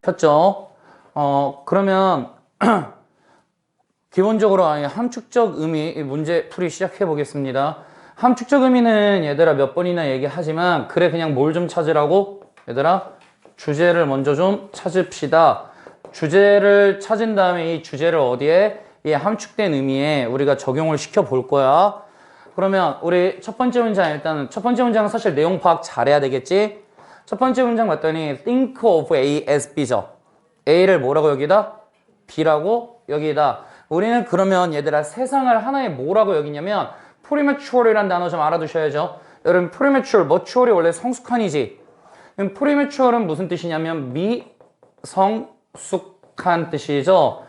폈죠? 그러면 기본적으로 아예 함축적 의미 문제 풀이 시작해 보겠습니다. 함축적 의미는 얘들아 몇 번이나 얘기하지만 그래 그냥 뭘 좀 찾으라고? 얘들아 주제를 먼저 좀 찾읍시다. 주제를 찾은 다음에 이 주제를 어디에? 이 함축된 의미에 우리가 적용을 시켜 볼 거야. 그러면 우리 첫 번째 문장 일단은 첫 번째 문장은 사실 내용 파악 잘해야 되겠지? 첫 번째 문장 봤더니 think of A as B죠. A를 뭐라고 여기다? B라고 여기다. 우리는 그러면 얘들아 세상을 하나의 뭐라고 여기냐면 premature이란 단어 좀 알아두셔야죠. 여러분 premature, mature이 원래 성숙한이지. 그럼 premature는 무슨 뜻이냐면 미성숙한 뜻이죠.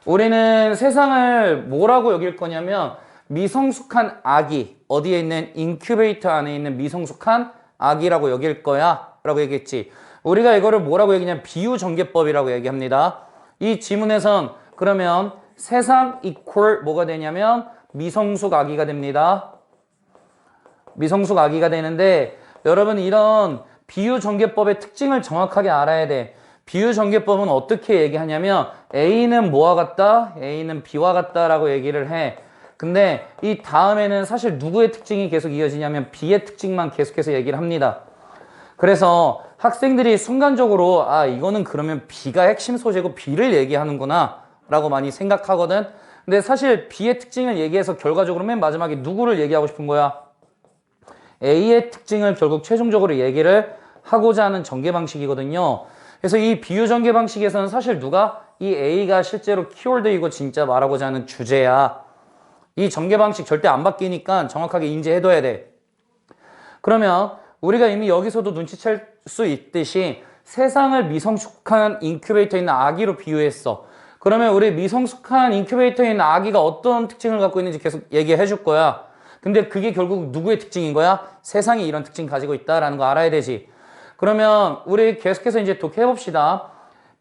우리는 세상을 뭐라고 여길 거냐면 미성숙한 아기, 어디에 있는 인큐베이터 안에 있는 미성숙한 아기라고 여길 거야 라고 얘기했지. 우리가 이거를 뭐라고 얘기냐면 비유전개법이라고 얘기합니다. 이 지문에선 그러면 세상 equal 뭐가 되냐면 미성숙 아기가 됩니다. 미성숙 아기가 되는데 여러분 이런 비유전개법의 특징을 정확하게 알아야 돼. 비유전개법은 어떻게 얘기하냐면 A는 뭐와 같다? A는 B와 같다 라고 얘기를 해. 근데 이 다음에는 사실 누구의 특징이 계속 이어지냐면 B의 특징만 계속해서 얘기를 합니다. 그래서 학생들이 순간적으로 아 이거는 그러면 B가 핵심 소재고 B를 얘기하는구나 라고 많이 생각하거든. 근데 사실 B의 특징을 얘기해서 결과적으로 맨 마지막에 누구를 얘기하고 싶은 거야? A의 특징을 결국 최종적으로 얘기를 하고자 하는 전개 방식이거든요. 그래서 이 비유 전개 방식에서는 사실 누가? 이 A가 실제로 키워드이고 진짜 말하고자 하는 주제야. 이 전개 방식 절대 안 바뀌니까 정확하게 인지해둬야 돼. 그러면 우리가 이미 여기서도 눈치챌 수 있듯이 세상을 미성숙한 인큐베이터에 있는 아기로 비유했어. 그러면 우리 미성숙한 인큐베이터에 있는 아기가 어떤 특징을 갖고 있는지 계속 얘기해 줄 거야. 근데 그게 결국 누구의 특징인 거야? 세상이 이런 특징 가지고 있다라는 거 알아야 되지. 그러면 우리 계속해서 이제 독해해 봅시다.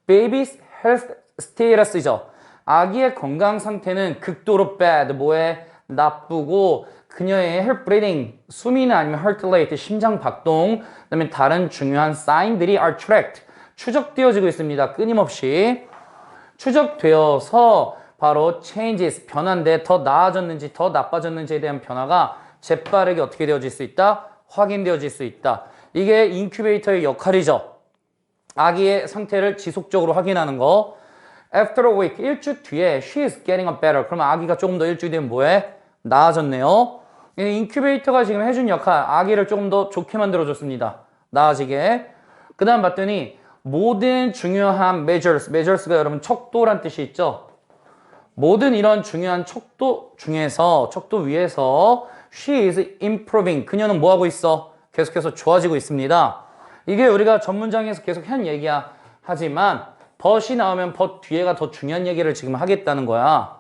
Baby's health status이죠. 아기의 건강 상태는 극도로 bad, 뭐에? 나쁘고 그녀의 heart breathing, 숨이나 아니면 heart rate, 심장 박동, 그다음에 다른 중요한 사인들이 are tracked, 추적되어지고 있습니다. 끊임없이 추적되어서 바로 changes, 변화인데 더 나아졌는지 더 나빠졌는지에 대한 변화가 재빠르게 어떻게 되어질 수 있다? 확인되어질 수 있다. 이게 인큐베이터의 역할이죠. 아기의 상태를 지속적으로 확인하는 거. After a week, 일주 뒤에 she is getting a better. 그러면 아기가 조금 더 일주일 뒤에 뭐해? 나아졌네요. 인큐베이터가 지금 해준 역할, 아기를 조금 더 좋게 만들어줬습니다. 나아지게. 그 다음 봤더니 모든 중요한 measures가 여러분 척도란 뜻이 있죠. 모든 이런 중요한 척도 중에서, 척도 위에서 she is improving. 그녀는 뭐하고 있어? 계속해서 좋아지고 있습니다. 이게 우리가 전문장에서 계속 한 얘기야. 하지만 but이 나오면 but 뒤에가 더 중요한 얘기를 지금 하겠다는 거야.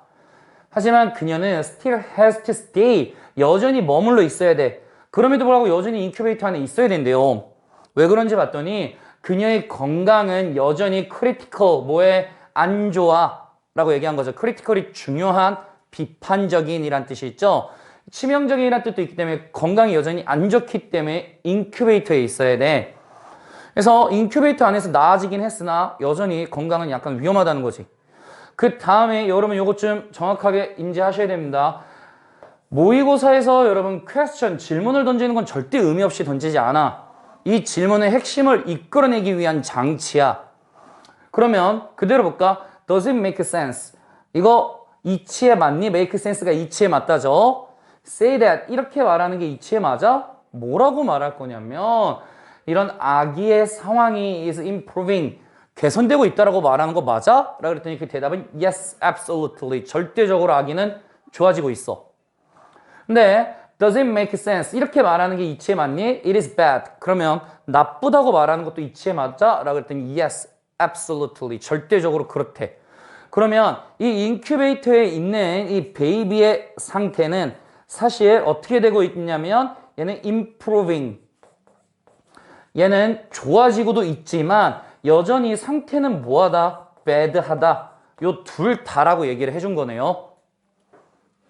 하지만 그녀는 still has to stay. 여전히 머물러 있어야 돼. 그럼에도 불구하고 여전히 인큐베이터 안에 있어야 된대요. 왜 그런지 봤더니 그녀의 건강은 여전히 critical, 뭐에 안 좋아 라고 얘기한 거죠. critical이 중요한, 비판적인 이란 뜻이 있죠. 치명적인이란 뜻도 있기 때문에 건강이 여전히 안 좋기 때문에 인큐베이터에 있어야 돼. 그래서 인큐베이터 안에서 나아지긴 했으나 여전히 건강은 약간 위험하다는 거지. 그 다음에 여러분 요것 좀 정확하게 인지하셔야 됩니다. 모의고사에서 여러분 퀘스천, 질문을 던지는 건 절대 의미 없이 던지지 않아. 이 질문의 핵심을 이끌어내기 위한 장치야. 그러면 그대로 볼까? Does it make sense? 이거 이치에 맞니? make sense가 이치에 맞다죠. say that 이렇게 말하는 게 이치에 맞아? 뭐라고 말할 거냐면 이런 아기의 상황이 is improving, 개선되고 있다라고 말하는 거 맞아? 라고 그랬더니 그 대답은 yes, absolutely. 절대적으로 아기는 좋아지고 있어. 근데 does it make sense? 이렇게 말하는 게 이치에 맞니? It is bad. 그러면 나쁘다고 말하는 것도 이치에 맞아? 라고 그랬더니 yes, absolutely. 절대적으로 그렇대. 그러면 이 인큐베이터에 있는 이 베이비의 상태는 사실 어떻게 되고 있냐면 얘는 improving. 얘는 좋아지고도 있지만 여전히 상태는 뭐하다? bad하다. 요 둘 다라고 얘기를 해준 거네요.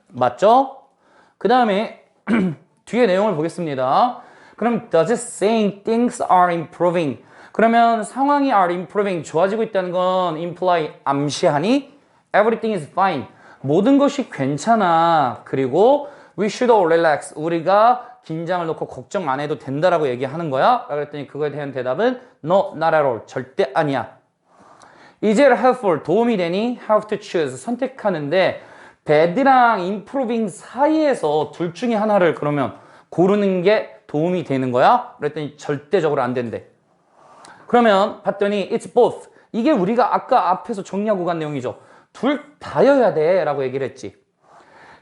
맞죠? 그 다음에 뒤에 내용을 보겠습니다. 그럼 does it saying things are improving? 그러면 상황이 are improving, 좋아지고 있다는 건 imply, 암시하니 everything is fine, 모든 것이 괜찮아. 그리고 we should all relax, 우리가 긴장을 놓고 걱정 안 해도 된다라고 얘기하는 거야. 그랬더니 그거에 대한 대답은 no, not at all, 절대 아니야. Is it helpful, 도움이 되니? have to choose, 선택하는데 bad랑 improving 사이에서 둘 중에 하나를 그러면 고르는 게 도움이 되는 거야? 그랬더니 절대적으로 안 된대. 그러면 봤더니 it's both, 이게 우리가 아까 앞에서 정리하고 간 내용이죠. 둘 다여야 돼 라고 얘기를 했지.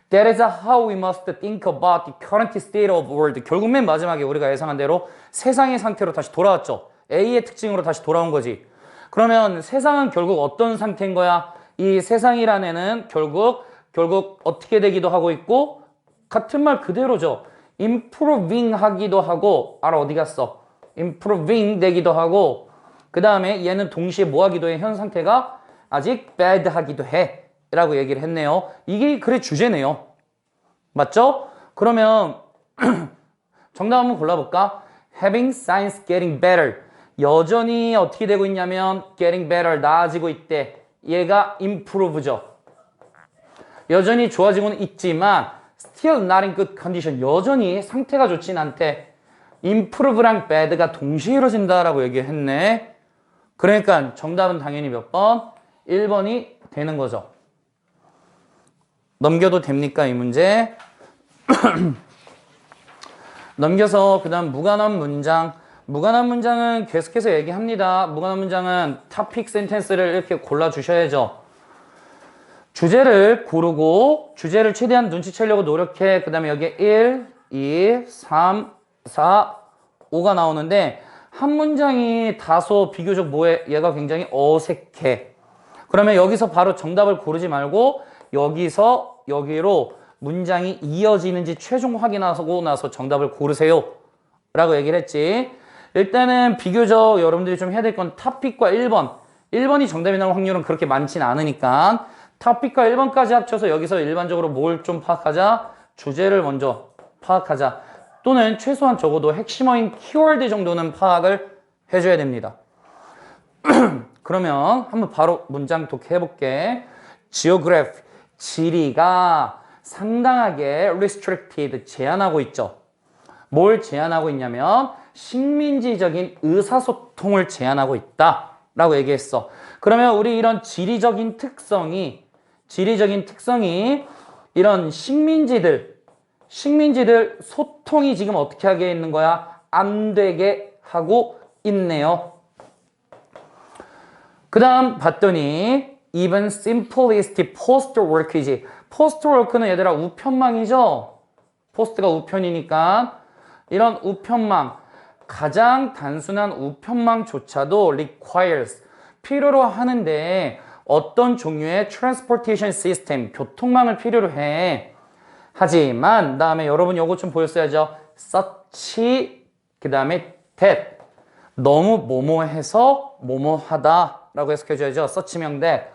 That is how we must think about the current state of world. 결국 맨 마지막에 우리가 예상한 대로 세상의 상태로 다시 돌아왔죠. A의 특징으로 다시 돌아온 거지. 그러면 세상은 결국 어떤 상태인 거야? 이 세상이라는 애는 결국 어떻게 되기도 하고 있고, 같은 말 그대로죠. improving 하기도 하고, 알아 어디 갔어? improving 되기도 하고, 그 다음에 얘는 동시에 뭐 하기도 해? 현 상태가 아직 bad 하기도 해 라고 얘기를 했네요. 이게 글의 주제네요. 맞죠? 그러면 정답 한번 골라볼까? Having science getting better, 여전히 어떻게 되고 있냐면 getting better, 나아지고 있대. 얘가 improve죠. 여전히 좋아지고는 있지만 still not in good condition, 여전히 상태가 좋진 않대. improve랑 bad가 동시에 이루어진다라고 얘기했네. 그러니까 정답은 당연히 몇 번? 1번이 되는 거죠. 넘겨도 됩니까, 이 문제? 넘겨서 그 다음 무관한 문장. 무관한 문장은 계속해서 얘기합니다. 무관한 문장은 topic sentence를 이렇게 골라주셔야죠. 주제를 고르고 주제를 최대한 눈치채려고 노력해. 그 다음에 여기에 1, 2, 3, 4, 5가 나오는데 한 문장이 다소 비교적 뭐해? 얘가 굉장히 어색해. 그러면 여기서 바로 정답을 고르지 말고 여기서 여기로 문장이 이어지는지 최종 확인하고 나서 정답을 고르세요 라고 얘기를 했지. 일단은 비교적 여러분들이 좀 해야 될 건 탑픽과 1번이 정답이 나올 확률은 그렇게 많지는 않으니까 탑픽과 1번까지 합쳐서 여기서 일반적으로 뭘 좀 파악하자? 주제를 먼저 파악하자. 또는 최소한 적어도 핵심어인 키워드 정도는 파악을 해줘야 됩니다. 그러면 한번 바로 문장 독해볼게. Geography, 지리가 상당하게 restricted, 제한하고 있죠. 뭘 제한하고 있냐면 식민지적인 의사소통을 제한하고 있다 라고 얘기했어. 그러면 우리 이런 지리적인 특성이 이런 식민지들 소통이 지금 어떻게 하게 있는 거야? 안 되게 하고 있네요. 그 다음 봤더니 even simplest post work이지. post work는 얘들아 우편망이죠. post가 우편이니까 이런 우편망, 가장 단순한 우편망조차도 requires, 필요로 하는데 어떤 종류의 transportation system, 교통망을 필요로 해. 하지만 다음에 여러분 요거 좀 보였어야죠. such, 그 다음에 that, 너무 뭐뭐해서 뭐뭐하다 라고 해석해줘야죠. such명 that.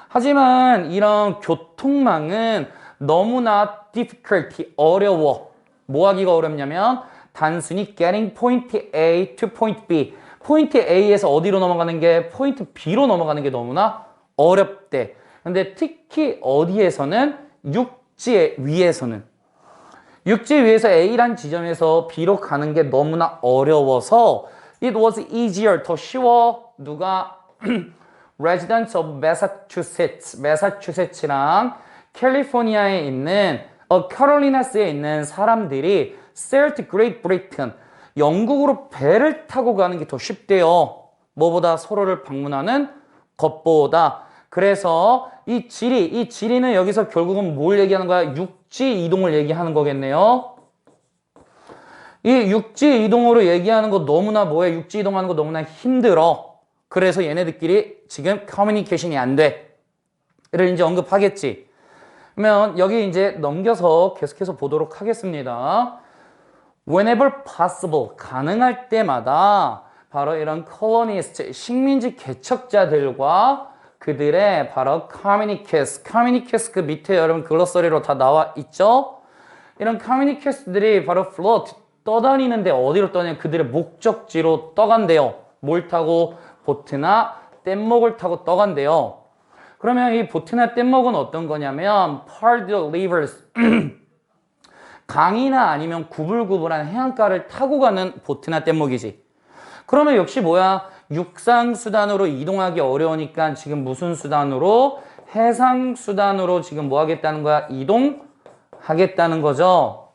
하지만 이런 교통망은 너무나 difficult, 어려워. 뭐 하기가 어렵냐면 단순히 getting point A to point B, 포인트 A에서 어디로 넘어가는 게 포인트 B로 넘어가는 게 너무나 어렵대. 근데 특히 어디에서는 육지 위에서 A란 지점에서 B로 가는 게 너무나 어려워서 it was easier, 더 쉬워. 누가? residents of 매사추세츠랑 캘리포니아에 있는 캐롤리나스에 있는 사람들이 sail to Great Britain, 영국으로 배를 타고 가는 게 더 쉽대요. 뭐보다? 서로를 방문하는 것보다. 그래서 이 지리는 여기서 결국은 뭘 얘기하는 거야? 육지 이동을 얘기하는 거겠네요. 이 육지 이동으로 얘기하는 거 너무나 뭐해? 육지 이동하는 거 너무나 힘들어. 그래서 얘네들끼리 지금 커뮤니케이션이 안 돼. 를 이제 언급하겠지. 그러면 여기 이제 넘겨서 계속해서 보도록 하겠습니다. Whenever possible, 가능할 때마다 바로 이런 colonist, 식민지 개척자들과 그들의 바로 communicates 그 밑에 여러분 글로서리로 다 나와 있죠? 이런 communicates들이 바로 float, 떠다니는데 어디로 떠냐? 그들의 목적지로 떠간대요. 뭘 타고? 보트나 뗏목을 타고 떠간대요. 그러면 이 보트나 뗏목은 어떤 거냐면 Party Rivers 강이나 아니면 구불구불한 해안가를 타고 가는 보트나 뗏목이지. 그러면 역시 뭐야? 육상수단으로 이동하기 어려우니까 지금 무슨 수단으로? 해상수단으로 지금 뭐 하겠다는 거야? 이동하겠다는 거죠.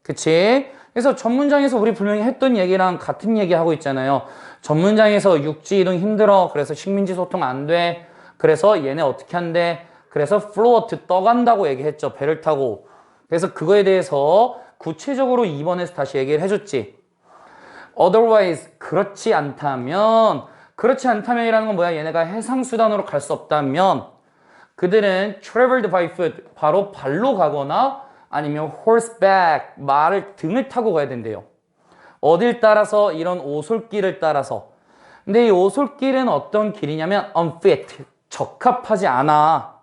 그치? 그래서 전문장에서 우리 분명히 했던 얘기랑 같은 얘기 하고 있잖아요. 전문장에서 육지 이동 힘들어. 그래서 식민지 소통 안 돼. 그래서 얘네 어떻게 한대? 그래서 float 떠간다고 얘기했죠. 배를 타고. 그래서 그거에 대해서 구체적으로 2번에서 다시 얘기를 해줬지. otherwise 그렇지 않다면이라는 건 뭐야? 얘네가 해상수단으로 갈 수 없다면 그들은 traveled by foot 바로 발로 가거나 아니면 horseback 말을 등을 타고 가야 된대요. 어딜 따라서? 이런 오솔길을 따라서. 근데 이 오솔길은 어떤 길이냐면 unfit 적합하지 않아.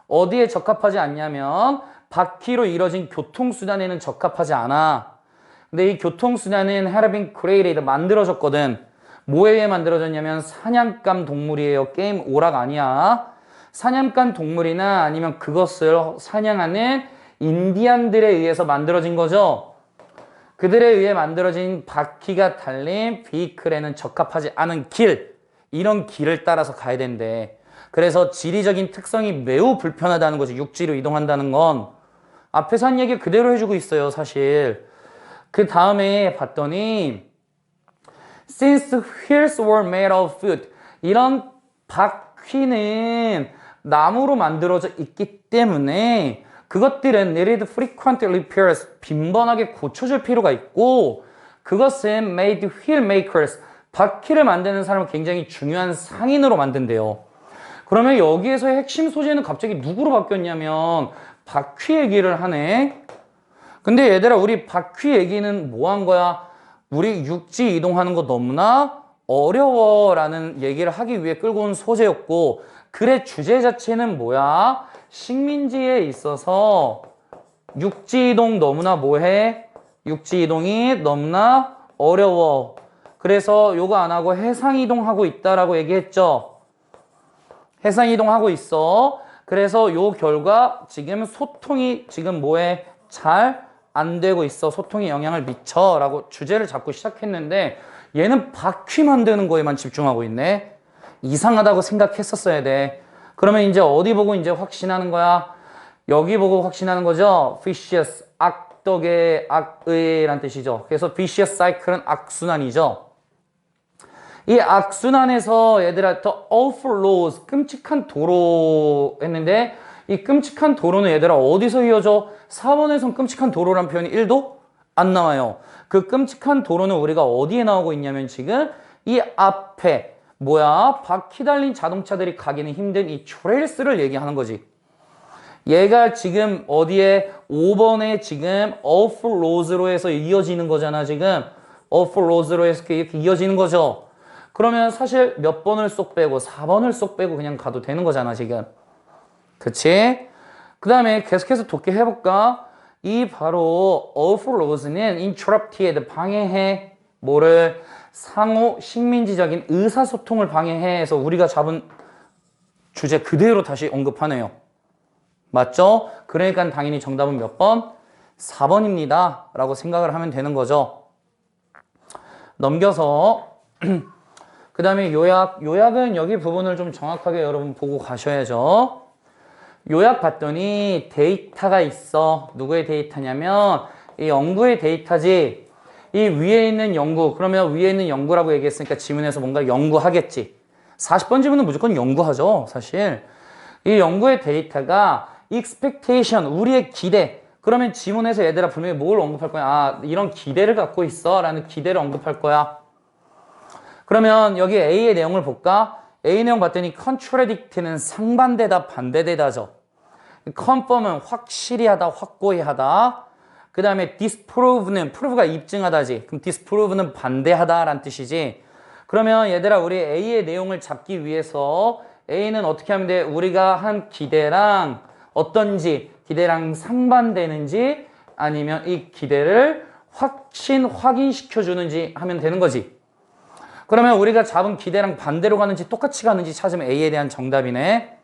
어디에 적합하지 않냐면 바퀴로 이뤄진 교통수단에는 적합하지 않아. 근데 이 교통수단은 had been created 만들어졌거든. 뭐에 의해 만들어졌냐면 사냥감 동물이에요. 게임 오락 아니야. 사냥감 동물이나 아니면 그것을 사냥하는 인디안들에 의해서 만들어진 거죠. 그들에 의해 만들어진 바퀴가 달린 비클에는 적합하지 않은 길, 이런 길을 따라서 가야 된대. 그래서 지리적인 특성이 매우 불편하다는 거지. 육지로 이동한다는 건. 앞에서 한 얘기 그대로 해주고 있어요, 사실. 그 다음에 봤더니 Since wheels were made of wood 이런 바퀴는 나무로 만들어져 있기 때문에 그것들은 needed frequent repairs 빈번하게 고쳐줄 필요가 있고 그것은 made wheel makers 바퀴를 만드는 사람은 굉장히 중요한 상인으로 만든대요. 그러면 여기에서의 핵심 소재는 갑자기 누구로 바뀌었냐면 바퀴 얘기를 하네. 근데 얘들아 우리 바퀴 얘기는 뭐 한 거야? 우리 육지 이동하는 거 너무나 어려워 라는 얘기를 하기 위해 끌고 온 소재였고 글의 주제 자체는 뭐야? 식민지에 있어서 육지 이동 너무나 뭐해? 육지 이동이 너무나 어려워. 그래서 요거 안 하고 해상 이동하고 있다라고 얘기했죠. 해상 이동하고 있어. 그래서 요 결과 지금 소통이 지금 뭐해? 잘 안 되고 있어. 소통에 영향을 미쳐 라고 주제를 잡고 시작했는데 얘는 바퀴 만드는 거에만 집중하고 있네. 이상하다고 생각했었어야 돼. 그러면 이제 어디 보고 이제 확신하는 거야? 여기 보고 확신하는 거죠. vicious, 악덕의 악의란 뜻이죠. 그래서 vicious cycle은 악순환이죠. 이 악순환에서 얘들아 the awful laws, 끔찍한 도로 했는데 이 끔찍한 도로는 얘들아 어디서 이어져? 4번에선 끔찍한 도로란 표현이 1도 안 나와요. 그 끔찍한 도로는 우리가 어디에 나오고 있냐면 지금 이 앞에 뭐야? 바퀴 달린 자동차들이 가기는 힘든 이 트레일스를 얘기하는 거지. 얘가 지금 어디에 5번에 지금 awful laws로 해서 이어지는 거잖아. 지금 awful laws로 해서 이렇게 이어지는 거죠. 그러면 사실 몇 번을 쏙 빼고 4번을 쏙 빼고 그냥 가도 되는 거잖아 지금. 그치? 그 다음에 계속해서 돕게 해볼까? 이 바로 awful laws는 interrupted 방해해. 뭐를? 상호 식민지적인 의사소통을 방해해서 우리가 잡은 주제 그대로 다시 언급하네요. 맞죠? 그러니까 당연히 정답은 몇 번? 4번입니다 라고 생각을 하면 되는 거죠. 넘겨서 그 다음에 요약은 여기 부분을 좀 정확하게 여러분 보고 가셔야죠. 요약 봤더니 데이터가 있어. 누구의 데이터냐면 이 연구의 데이터지. 이 위에 있는 연구, 그러면 위에 있는 연구라고 얘기했으니까 지문에서 뭔가 연구하겠지. 40번 지문은 무조건 연구하죠, 사실. 이 연구의 데이터가 expectation, 우리의 기대. 그러면 지문에서 얘들아 분명히 뭘 언급할 거야? 아, 이런 기대를 갖고 있어 라는 기대를 언급할 거야. 그러면 여기 A의 내용을 볼까? A 내용 봤더니 contradict는 상반되다, 반대되다죠. confirm은 확실히 하다, 확고히 하다. 그 다음에 disprove는 prove가 입증하다지. 그럼 disprove는 반대하다 라는 뜻이지. 그러면 얘들아 우리 A의 내용을 잡기 위해서 A는 어떻게 하면 돼? 우리가 한 기대랑 어떤지, 기대랑 상반되는지 아니면 이 기대를 확인시켜주는지 하면 되는 거지. 그러면 우리가 잡은 기대랑 반대로 가는지 똑같이 가는지 찾으면 A에 대한 정답이네.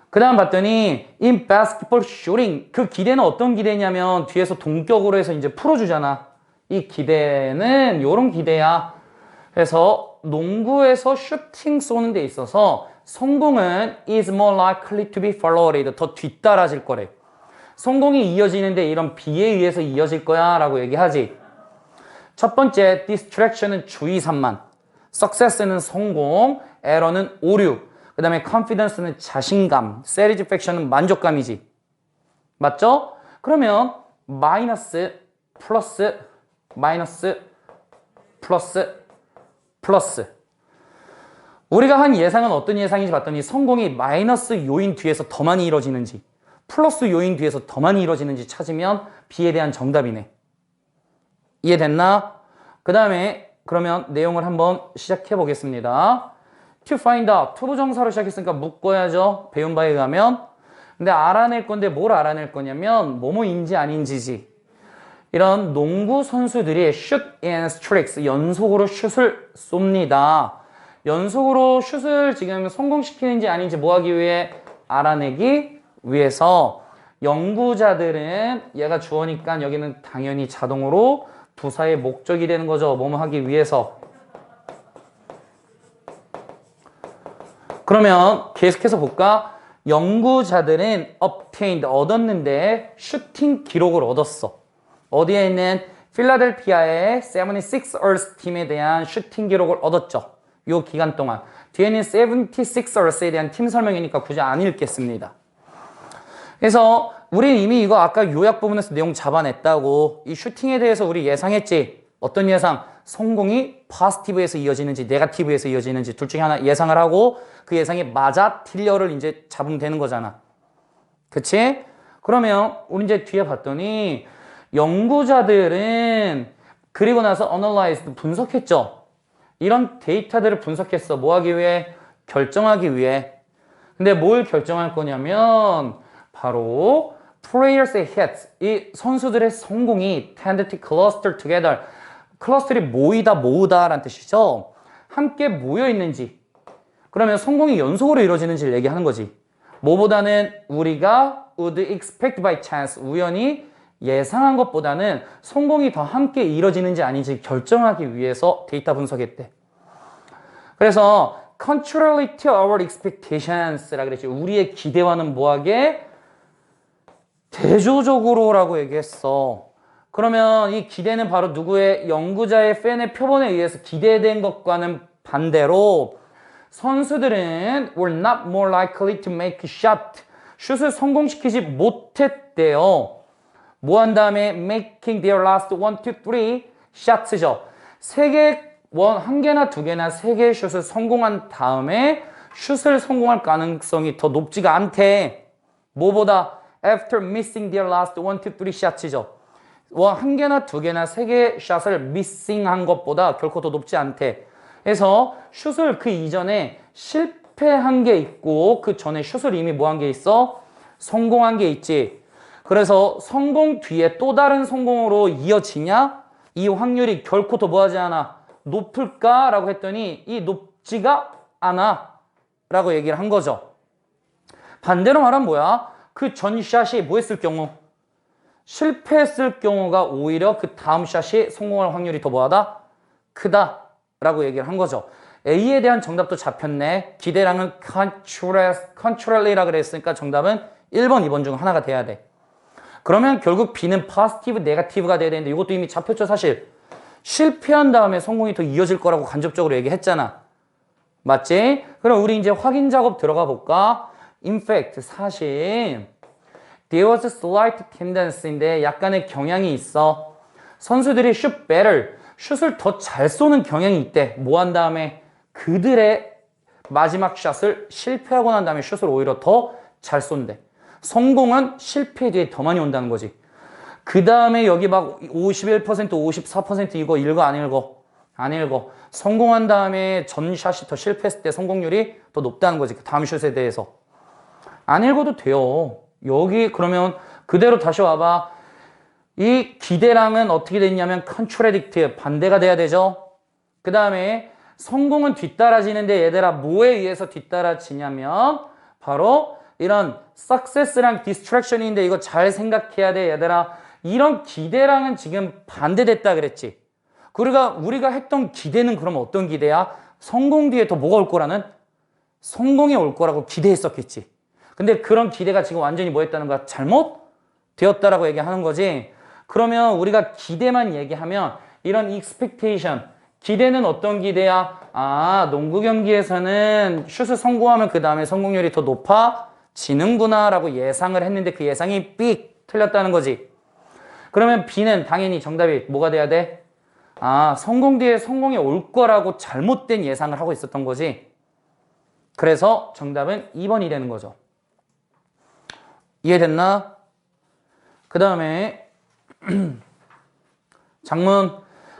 그 다음 봤더니 in basketball shooting, 그 기대는 어떤 기대냐면 뒤에서 동격으로 해서 이제 풀어주잖아. 이 기대는 요런 기대야. 그래서 농구에서 슈팅 쏘는 데 있어서 성공은 is more likely to be followed, 더 뒤따라질 거래. 성공이 이어지는데 이런 B에 의해서 이어질 거야 라고 얘기하지. 첫 번째 distraction은 주의 산만, success는 성공, error는 오류, 그 다음에 confidence는 자신감, satisfaction은 만족감이지. 맞죠? 그러면 마이너스, 플러스, 마이너스, 플러스, 플러스. 우리가 한 예상은 어떤 예상인지 봤더니 성공이 마이너스 요인 뒤에서 더 많이 이루어지는지 플러스 요인 뒤에서 더 많이 이루어지는지 찾으면 B에 대한 정답이네. 이해됐나? 그 다음에 그러면 내용을 한번 시작해 보겠습니다. To find out, 투부정사로 시작했으니까 묶어야죠. 배운 바에 의하면. 근데 알아낼 건데 뭘 알아낼 거냐면 뭐뭐인지 아닌지지. 이런 농구 선수들이 shoot and strikes, 연속으로 슛을 쏩니다. 연속으로 슛을 지금 성공시키는지 아닌지 뭐 하기 위해? 알아내기 위해서. 연구자들은 얘가 주어니까 여기는 당연히 자동으로 부사의 목적이 되는 거죠. 뭐뭐 하기 위해서. 그러면 계속해서 볼까? 연구자들은 obtained, 얻었는데 슈팅 기록을 얻었어. 어디에 있는 필라델피아의 76ers 팀에 대한 슈팅 기록을 얻었죠. 요 기간 동안. 뒤에는 76ers에 대한 팀 설명이니까 굳이 안 읽겠습니다. 그래서 우리 이미 이거 아까 요약 부분에서 내용 잡아냈다고. 이 슈팅에 대해서 우리 예상했지. 어떤 예상? 성공이 포지티브에서 이어지는지 네거티브에서 이어지는지 둘 중에 하나 예상을 하고 그 예상이 맞아 틀려를 이제 잡으면 되는 거잖아. 그치? 그러면 우리 이제 뒤에 봤더니 연구자들은 그리고 나서 analyzed, 분석했죠. 이런 데이터들을 분석했어. 뭐 하기 위해? 결정하기 위해. 근데 뭘 결정할 거냐면 바로 players' hits, 이 선수들의 성공이 tend to cluster together, 클러스터들이 모으다 라는 뜻이죠. 함께 모여 있는지, 그러면 성공이 연속으로 이루어지는지를 얘기하는 거지. 뭐보다는 우리가 would expect by chance, 우연히 예상한 것보다는 성공이 더 함께 이루어지는지 아닌지 결정하기 위해서 데이터 분석했대. 그래서 contrary to our expectations라 그랬지. 우리의 기대와는 뭐하게? 대조적으로라고 얘기했어. 그러면 이 기대는 바로 누구의? 연구자의 팬의 표본에 의해서 기대된 것과는 반대로 선수들은 were not more likely to make a shot. 슛을 성공시키지 못했대요. 뭐 한 다음에 making their last 1, 2, 3 shots죠. 한 개나 두 개나 세 개의 슛을 성공한 다음에 슛을 성공할 가능성이 더 높지가 않대. 뭐보다? After missing their last 1, 2, 3 shots죠. 한 개나 두 개나 세 개의 샷을 missing한 것보다 결코 더 높지 않대. 그래서 슛을 그 이전에 실패한 게 있고 그 전에 슛을 이미 뭐 한 게 있어? 성공한 게 있지. 그래서 성공 뒤에 또 다른 성공으로 이어지냐? 이 확률이 결코 더 뭐하지 않아? 높을까? 라고 했더니 이 높지가 않아 라고 얘기를 한 거죠. 반대로 말하면 뭐야? 그 전 샷이 뭐 했을 경우? 실패했을 경우가 오히려 그 다음 샷이 성공할 확률이 더 뭐하다? 크다 라고 얘기를 한 거죠. A에 대한 정답도 잡혔네. 기대랑은 contrary라 그랬으니까 정답은 1번, 2번 중 하나가 돼야 돼. 그러면 결국 B는 positive, negative가 돼야 되는데 이것도 이미 잡혔죠, 사실. 실패한 다음에 성공이 더 이어질 거라고 간접적으로 얘기했잖아. 맞지? 그럼 우리 이제 확인 작업 들어가 볼까? In fact, 사실 there was a slight tendency인데 약간의 경향이 있어. 선수들이 shoot better, 슛을 더 잘 쏘는 경향이 있대. 뭐 한 다음에? 그들의 마지막 샷을 실패하고 난 다음에 슛을 오히려 더 잘 쏜대. 성공은 실패 뒤에 더 많이 온다는 거지. 그 다음에 여기 막 51%, 54% 이거 읽어 안 읽어? 안 읽어. 성공한 다음에 전 샷이 더 실패했을 때 성공률이 더 높다는 거지. 그 다음 슛에 대해서. 안 읽어도 돼요. 여기 그러면 그대로 다시 와봐. 이 기대랑은 어떻게 됐냐면 contradict, 반대가 돼야 되죠. 그 다음에 성공은 뒤따라지는데 얘들아 뭐에 의해서 뒤따라지냐면 바로 이런 success랑 distraction인데 이거 잘 생각해야 돼 얘들아. 이런 기대랑은 지금 반대됐다 그랬지. 우리가 했던 기대는 그럼 어떤 기대야? 성공 뒤에 더 뭐가 올 거라는? 성공이 올 거라고 기대했었겠지. 근데 그런 기대가 지금 완전히 뭐 했다는 거야? 잘못되었다라고 얘기하는 거지. 그러면 우리가 기대만 얘기하면 이런 expectation, 기대는 어떤 기대야? 아, 농구 경기에서는 슛을 성공하면 그 다음에 성공률이 더 높아지는구나 라고 예상을 했는데 그 예상이 삑 틀렸다는 거지. 그러면 B는 당연히 정답이 뭐가 돼야 돼? 아, 성공 뒤에 성공이 올 거라고 잘못된 예상을 하고 있었던 거지. 그래서 정답은 2번이 되는 거죠. 이해됐나? 그 다음에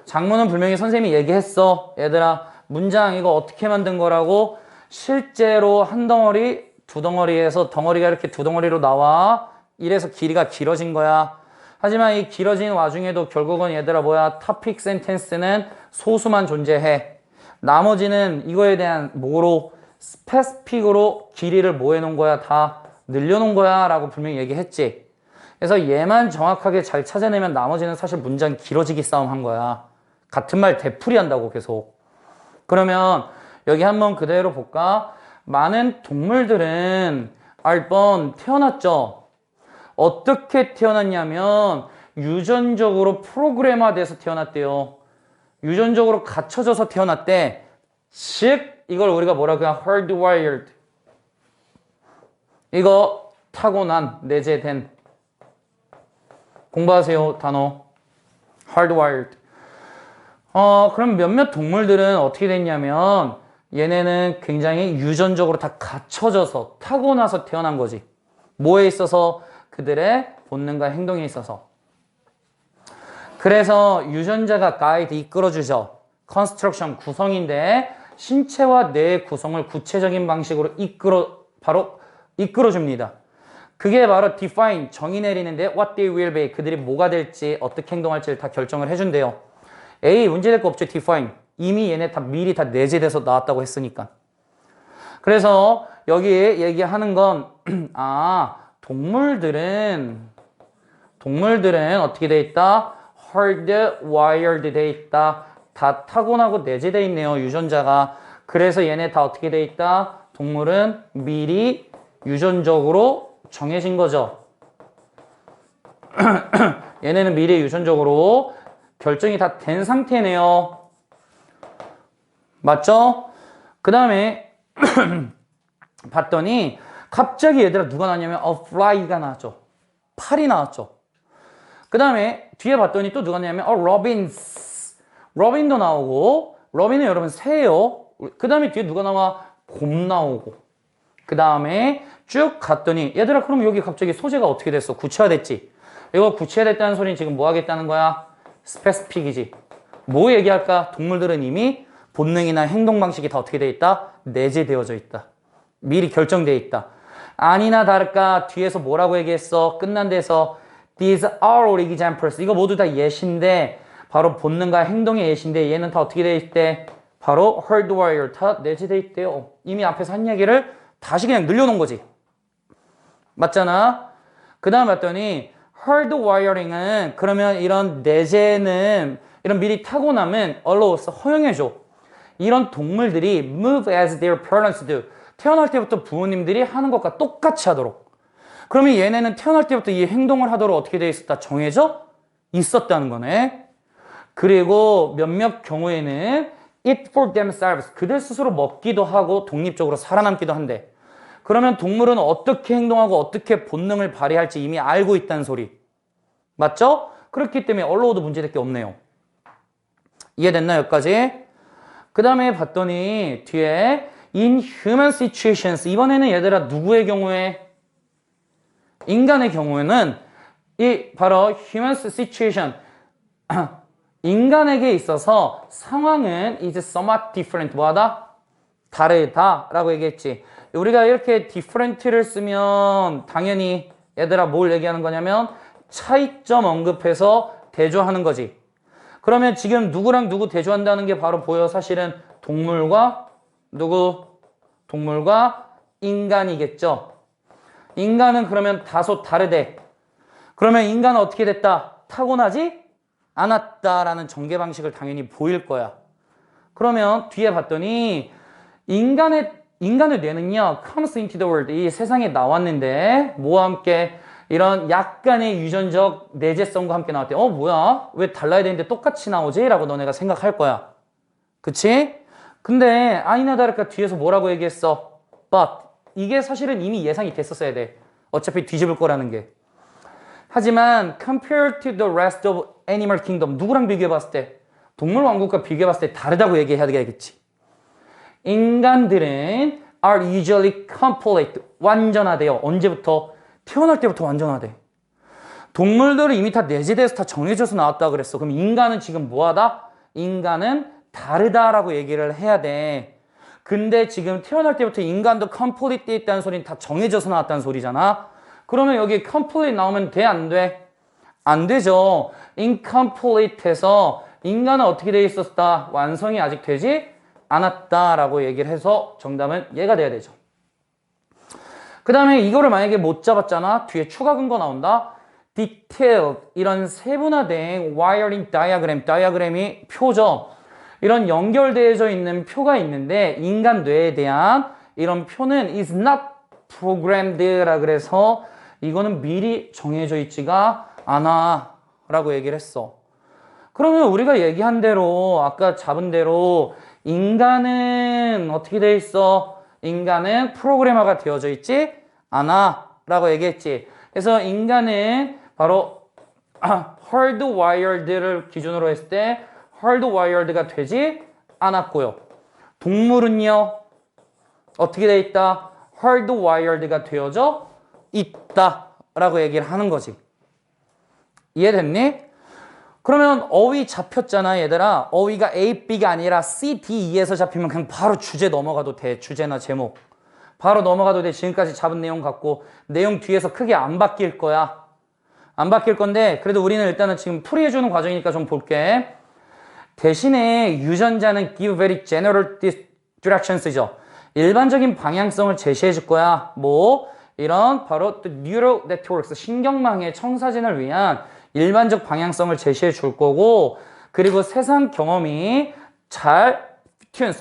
장문은 분명히 선생님이 얘기했어. 얘들아, 문장 이거 어떻게 만든 거라고? 실제로 한 덩어리, 두 덩어리에서 덩어리가 이렇게 두 덩어리로 나와. 이래서 길이가 길어진 거야. 하지만 이 길어진 와중에도 결국은 얘들아 뭐야? 토픽 센텐스는 소수만 존재해. 나머지는 이거에 대한 뭐로? 스페시픽으로 길이를 뭐 해놓은 거야? 다 늘려놓은 거야 라고 분명히 얘기했지. 그래서 얘만 정확하게 잘 찾아내면 나머지는 사실 문장 길어지기 싸움 한 거야. 같은 말 되풀이 한다고 계속. 그러면 여기 한번 그대로 볼까? 많은 동물들은 알번 태어났죠. 어떻게 태어났냐면 유전적으로 프로그램화돼서 태어났대요. 유전적으로 갖춰져서 태어났대. 즉 이걸 우리가 뭐라고 해야? hardwired. 이거 타고난, 내재된. 공부하세요, 단어. hardwired. 그럼 몇몇 동물들은 어떻게 됐냐면 얘네는 굉장히 유전적으로 다 갖춰져서 타고나서 태어난 거지. 뭐에 있어서? 그들의 본능과 행동에 있어서. 그래서 유전자가 가이드 이끌어주죠. 컨스트럭션 구성인데 신체와 뇌의 구성을 구체적인 방식으로 이끌어줍니다. 그게 바로 define, 정의 내리는데 what they will be, 그들이 뭐가 될지 어떻게 행동할지를 다 결정을 해준대요. A, 문제될 거 없죠. define. 이미 얘네 다 미리 다 내재돼서 나왔다고 했으니까. 그래서 여기 얘기하는 건 동물들은 어떻게 돼 있다? hardwired 돼 있다. 다 타고나고 내재돼 있네요. 유전자가. 그래서 얘네 다 어떻게 돼 있다? 동물은 미리 유전적으로 정해진 거죠. 얘네는 미리 유전적으로 결정이 다 된 상태네요. 맞죠? 그 다음에 봤더니 갑자기 얘들아 누가 나왔냐면 fly가 나왔죠. 팔이 나왔죠. 그 다음에 뒤에 봤더니 또 누가 나왔냐면 러빈도 나오고, 러빈은 여러분 새예요. 그 다음에 뒤에 누가 나와? 곰 나오고. 그 다음에 쭉 갔더니 얘들아 그럼 여기 갑자기 소재가 어떻게 됐어? 구체화됐지. 이거 구체화됐다는 소리는 지금 뭐 하겠다는 거야? 스페시픽이지. 뭐 얘기할까? 동물들은 이미 본능이나 행동 방식이 다 어떻게 돼 있다? 내재되어져 있다. 미리 결정돼 있다. 아니나 다를까 뒤에서 뭐라고 얘기했어? 끝난 데서 These are all examples. 이거 모두 다 예시인데 바로 본능과 행동의 예시인데 얘는 다 어떻게 돼 있대? 바로 hardwired, 다 내재돼 있대요. 이미 앞에서 한 얘기를 다시 그냥 늘려놓은 거지. 맞잖아? 그 다음 봤더니 hardwiring은 그러면 이런 내재는 이런 미리 타고남은 allows, 허용해줘. 이런 동물들이 move as their parents do. 태어날 때부터 부모님들이 하는 것과 똑같이 하도록. 그러면 얘네는 태어날 때부터 이 행동을 하도록 어떻게 되어 있었다? 정해져 있었다는 거네. 그리고 몇몇 경우에는 eat for themselves. 그들 스스로 먹기도 하고 독립적으로 살아남기도 한대. 그러면 동물은 어떻게 행동하고 어떻게 본능을 발휘할지 이미 알고 있다는 소리. 맞죠? 그렇기 때문에 언로우도 문제될 게 없네요. 이해됐나 여기까지? 그 다음에 봤더니 뒤에 in human situations. 이번에는 얘들아 누구의 경우에? 인간의 경우에는 이 바로 human situation. 인간에게 있어서 상황은 is somewhat different. 뭐하다? 다르다라고 얘기했지. 우리가 이렇게 different를 쓰면 당연히 얘들아 뭘 얘기하는 거냐면 차이점 언급해서 대조하는 거지. 그러면 지금 누구랑 누구 대조한다는 게 바로 보여. 사실은 동물과 누구? 동물과 인간이겠죠. 인간은 그러면 다소 다르대. 그러면 인간은 어떻게 됐다? 타고나지 않았다라는 전개 방식을 당연히 보일 거야. 그러면 뒤에 봤더니 인간의 뇌는요, comes into the world, 이 세상에 나왔는데 뭐와 함께 이런 약간의 유전적 내재성과 함께 나왔대. 뭐야? 왜 달라야 되는데 똑같이 나오지? 라고 너네가 생각할 거야. 그치? 근데 아니나 다를까 뒤에서 뭐라고 얘기했어? But 이게 사실은 이미 예상이 됐었어야 돼. 어차피 뒤집을 거라는 게. 하지만 compared to the rest of animal kingdom, 누구랑 비교해 봤을 때? 동물 왕국과 비교해 봤을 때 다르다고 얘기해야 되겠지. 인간들은 are usually complete, 완전하대요. 언제부터? 태어날 때부터 완전하대. 동물들은 이미 다 내재돼서 다 정해져서 나왔다 그랬어. 그럼 인간은 지금 뭐하다? 인간은 다르다라고 얘기를 해야 돼. 근데 지금 태어날 때부터 인간도 complete 돼 있다는 소리는 다 정해져서 나왔다는 소리잖아. 그러면 여기 complete 나오면 돼? 안 돼? 안 되죠. incomplete에서 인간은 어떻게 돼 있었다? 완성이 아직 되지 않았다라고 얘기를 해서 정답은 얘가 돼야 되죠. 그 다음에 이거를 만약에 못 잡았잖아. 뒤에 추가 근거 나온다. detailed, 이런 세분화된 wiring diagram, 다이어그램이 표죠. 이런 연결되어져 있는 표가 있는데 인간 뇌에 대한 이런 표는 is not programmed라 그래서 이거는 미리 정해져 있지가 않아 라고 얘기를 했어. 그러면 우리가 얘기한 대로 아까 잡은 대로 인간은 어떻게 돼 있어? 인간은 프로그래머가 되어져 있지 않아 라고 얘기했지. 그래서 인간은 바로 hardwired를 기준으로 했을 때 hardwired가 되지 않았고요. 동물은요 어떻게 돼 있다? hardwired가 되어져 있다 라고 얘기를 하는 거지. 이해됐니? 그러면 어휘 잡혔잖아 얘들아. 어휘가 A, B가 아니라 C, D, E에서 잡히면 그냥 바로 주제 넘어가도 돼. 주제나 제목 바로 넘어가도 돼. 지금까지 잡은 내용 갖고 내용 뒤에서 크게 안 바뀔 거야. 안 바뀔 건데 그래도 우리는 일단은 지금 풀이해주는 과정이니까 좀 볼게. 대신에 유전자는 give very general directions죠. 일반적인 방향성을 제시해 줄 거야. 뭐 이런 바로 neural networks, 신경망의 청사진을 위한 일반적 방향성을 제시해 줄 거고, 그리고 세상 경험이 잘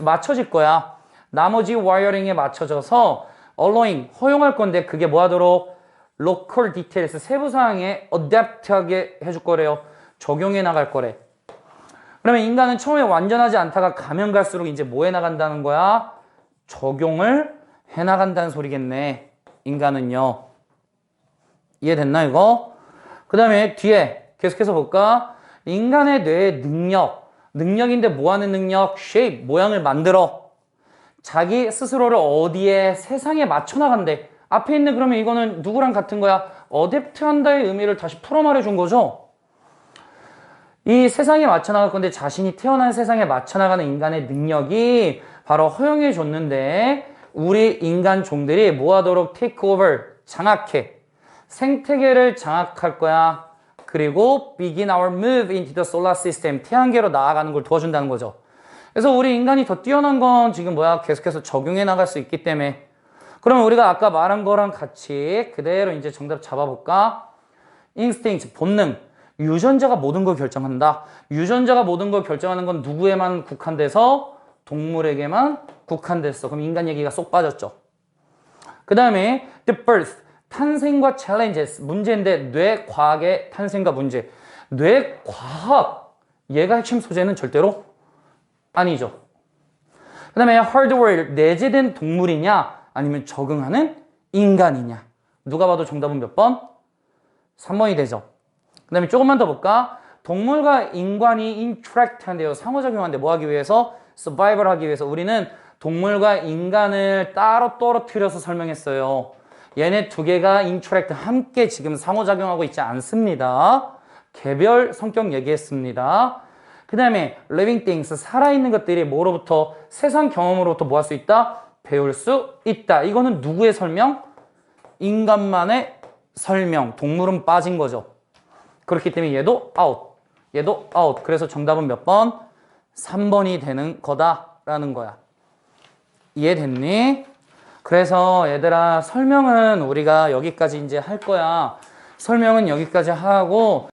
맞춰질 거야. 나머지 와이어링에 맞춰져서 allowing, 허용할 건데 그게 뭐 하도록? local details, 세부사항에 adapt하게 해줄 거래요. 적용해 나갈 거래. 그러면 인간은 처음에 완전하지 않다가 가면 갈수록 이제 뭐 해 나간다는 거야? 적용을 해 나간다는 소리겠네. 인간은요. 이해됐나 이거? 그 다음에 뒤에 계속해서 볼까? 인간의 뇌의 능력인데 뭐 하는 능력? shape, 모양을 만들어. 자기 스스로를 어디에? 세상에 맞춰 나간대. 앞에 있는 그러면 이거는 누구랑 같은 거야? 어댑트한다의 의미를 다시 풀어 말해준 거죠. 이 세상에 맞춰 나갈 건데 자신이 태어난 세상에 맞춰 나가는 인간의 능력이 바로 허용해 줬는데 우리 인간 종들이 뭐 하도록? take over, 장악해. 생태계를 장악할 거야. 그리고 begin our move into the solar system, 태양계로 나아가는 걸 도와준다는 거죠. 그래서 우리 인간이 더 뛰어난 건 지금 뭐야? 계속해서 적용해 나갈 수 있기 때문에. 그러면 우리가 아까 말한 거랑 같이 그대로 이제 정답 잡아볼까? instinct, 본능. 유전자가 모든 걸 결정한다. 유전자가 모든 걸 결정하는 건 누구에만 국한돼서? 동물에게만 국한됐어. 그럼 인간 얘기가 쏙 빠졌죠. 그 다음에 the birth, 탄생과 challenges, 문제인데 뇌과학의 탄생과 문제. 뇌과학, 얘가 핵심 소재는 절대로 아니죠. 그 다음에 hardware, 내재된 동물이냐 아니면 적응하는 인간이냐. 누가 봐도 정답은 몇 번? 3번이 되죠. 그 다음에 조금만 더 볼까? 동물과 인간이 interact 한대요. 상호작용한대. 뭐 하기 위해서? survival 하기 위해서. 우리는 동물과 인간을 따로 떨어뜨려서 설명했어요. 얘네 두 개가 interact, 함께 지금 상호작용하고 있지 않습니다. 개별 성격 얘기했습니다. 그 다음에 living things, 살아있는 것들이 뭐로부터? 세상 경험으로부터 뭐 할 수 있다? 배울 수 있다. 이거는 누구의 설명? 인간만의 설명. 동물은 빠진 거죠. 그렇기 때문에 얘도 out. 얘도 out. 그래서 정답은 몇 번? 3번이 되는 거다라는 거야. 이해됐니? 그래서 얘들아 설명은 우리가 여기까지 이제 할 거야. 설명은 여기까지 하고